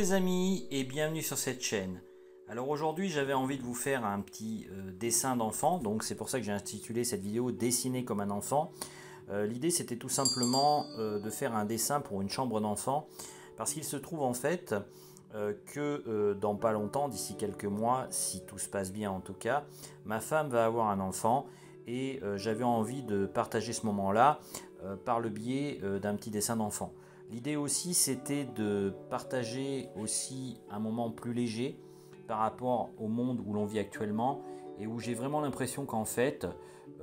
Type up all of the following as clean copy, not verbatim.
les amis et bienvenue sur cette chaîne. Alors aujourd'hui j'avais envie de vous faire un petit dessin d'enfant, donc c'est pour ça que j'ai intitulé cette vidéo Dessiner comme un enfant. L'idée c'était tout simplement de faire un dessin pour une chambre d'enfant, parce qu'il se trouve en fait que dans pas longtemps, d'ici quelques mois, si tout se passe bien en tout cas, ma femme va avoir un enfant et j'avais envie de partager ce moment-là par le biais d'un petit dessin d'enfant. L'idée aussi c'était de partager aussi un moment plus léger par rapport au monde où l'on vit actuellement et où j'ai vraiment l'impression qu'en fait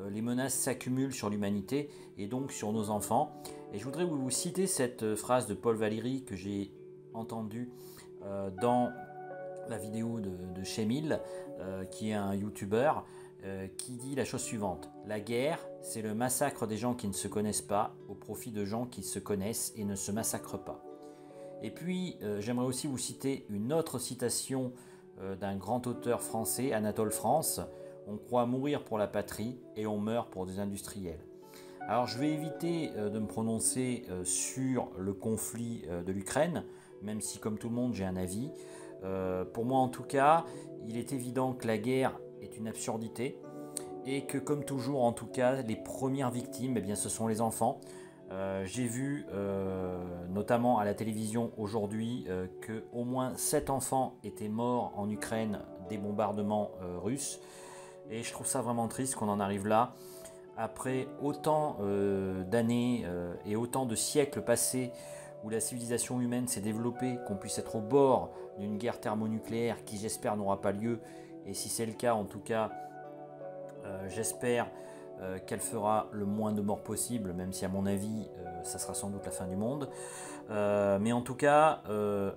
les menaces s'accumulent sur l'humanité et donc sur nos enfants. Et je voudrais vous citer cette phrase de Paul Valéry que j'ai entendue dans la vidéo de Chemil, qui est un youtubeur, qui dit la chose suivante: la guerre, c'est le massacre des gens qui ne se connaissent pas au profit de gens qui se connaissent et ne se massacrent pas. Et puis, j'aimerais aussi vous citer une autre citation d'un grand auteur français, Anatole France: on croit mourir pour la patrie et on meurt pour des industriels. Alors, je vais éviter de me prononcer sur le conflit de l'Ukraine, même si, comme tout le monde, j'ai un avis. Pour moi, en tout cas, il est évident que la guerre est une absurdité et que, comme toujours, en tout cas, les premières victimes, eh bien, ce sont les enfants. J'ai vu, notamment à la télévision aujourd'hui, qu'au moins 7 enfants étaient morts en Ukraine des bombardements russes. Et je trouve ça vraiment triste qu'on en arrive là. Après autant d'années et autant de siècles passés où la civilisation humaine s'est développée, qu'on puisse être au bord d'une guerre thermonucléaire qui, j'espère, n'aura pas lieu. Et si c'est le cas, en tout cas, j'espère qu'elle fera le moins de morts possible, même si à mon avis, ça sera sans doute la fin du monde. Mais en tout cas,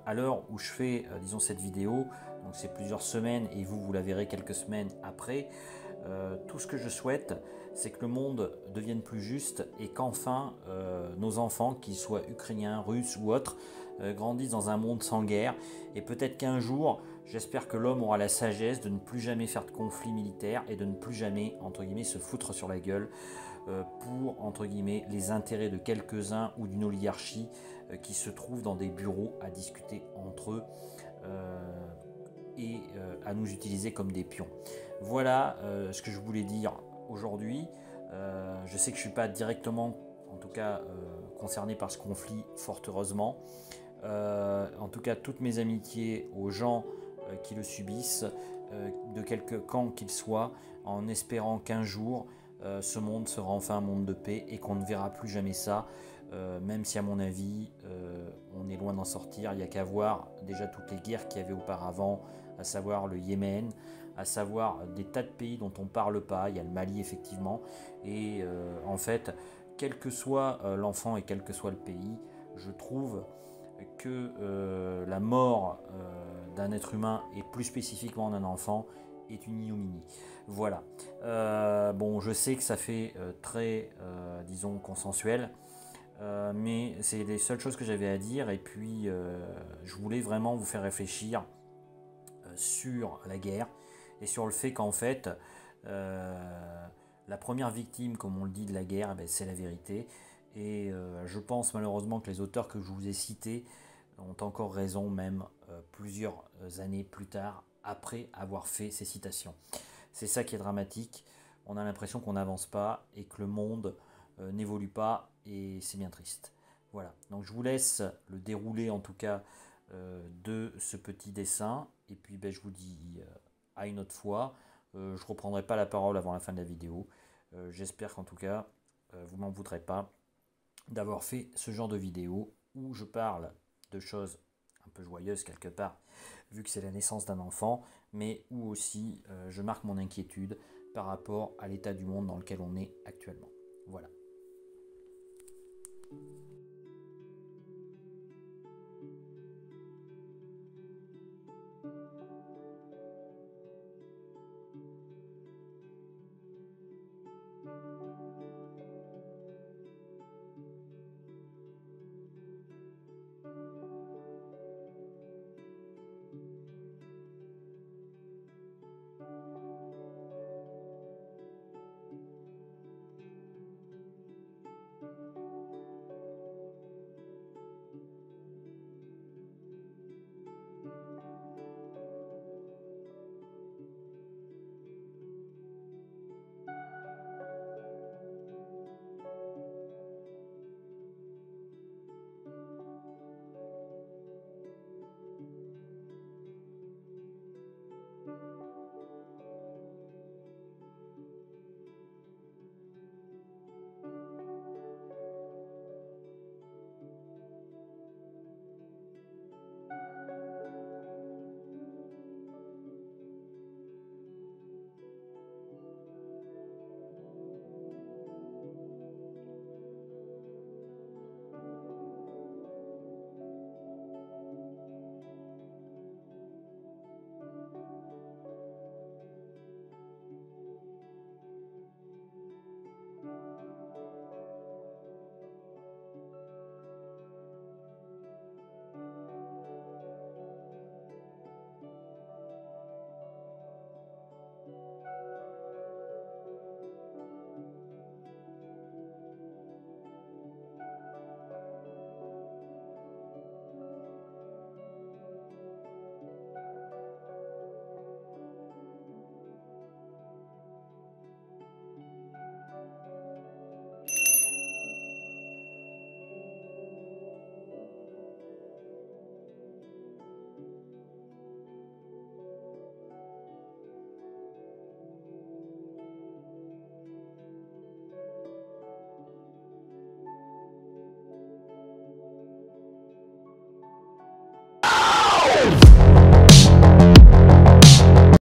à l'heure où je fais, disons, cette vidéo, donc c'est plusieurs semaines et vous la verrez quelques semaines après, tout ce que je souhaite, c'est que le monde devienne plus juste et qu'enfin nos enfants, qu'ils soient ukrainiens, russes ou autres, grandissent dans un monde sans guerre. Et peut-être qu'un jour, j'espère que l'homme aura la sagesse de ne plus jamais faire de conflits militaires et de ne plus jamais, entre guillemets, se foutre sur la gueule pour, entre guillemets, les intérêts de quelques-uns ou d'une oligarchie qui se trouve dans des bureaux à discuter entre eux et à nous utiliser comme des pions. Voilà ce que je voulais dire aujourd'hui. Je sais que je ne suis pas directement, en tout cas, concerné par ce conflit, fort heureusement. En tout cas, toutes mes amitiés aux gens qui le subissent, de quelque camp qu'ils soient, en espérant qu'un jour, ce monde sera enfin un monde de paix et qu'on ne verra plus jamais ça. Même si à mon avis on est loin d'en sortir. Il n'y a qu'à voir déjà toutes les guerres qu'il y avait auparavant, à savoir le Yémen, à savoir des tas de pays dont on ne parle pas. Il y a le Mali effectivement, et en fait quel que soit l'enfant et quel que soit le pays, je trouve que la mort d'un être humain et plus spécifiquement d'un enfant est une ignominie. Voilà. Bon, je sais que ça fait très, disons, consensuel. Mais c'est les seules choses que j'avais à dire, et puis je voulais vraiment vous faire réfléchir sur la guerre et sur le fait qu'en fait la première victime, comme on le dit, de la guerre, eh ben, c'est la vérité. Et je pense malheureusement que les auteurs que je vous ai cités ont encore raison, même plusieurs années plus tard, après avoir fait ces citations. C'est ça qui est dramatique. On a l'impression qu'on n'avance pas et que le monde n'évolue pas, et c'est bien triste. Voilà, donc je vous laisse le déroulé en tout cas de ce petit dessin, et puis ben, je vous dis à une autre fois. Je ne reprendrai pas la parole avant la fin de la vidéo. J'espère qu'en tout cas vous m'en voudrez pas d'avoir fait ce genre de vidéo où je parle de choses un peu joyeuses quelque part, vu que c'est la naissance d'un enfant, mais où aussi je marque mon inquiétude par rapport à l'état du monde dans lequel on est actuellement. Voilà.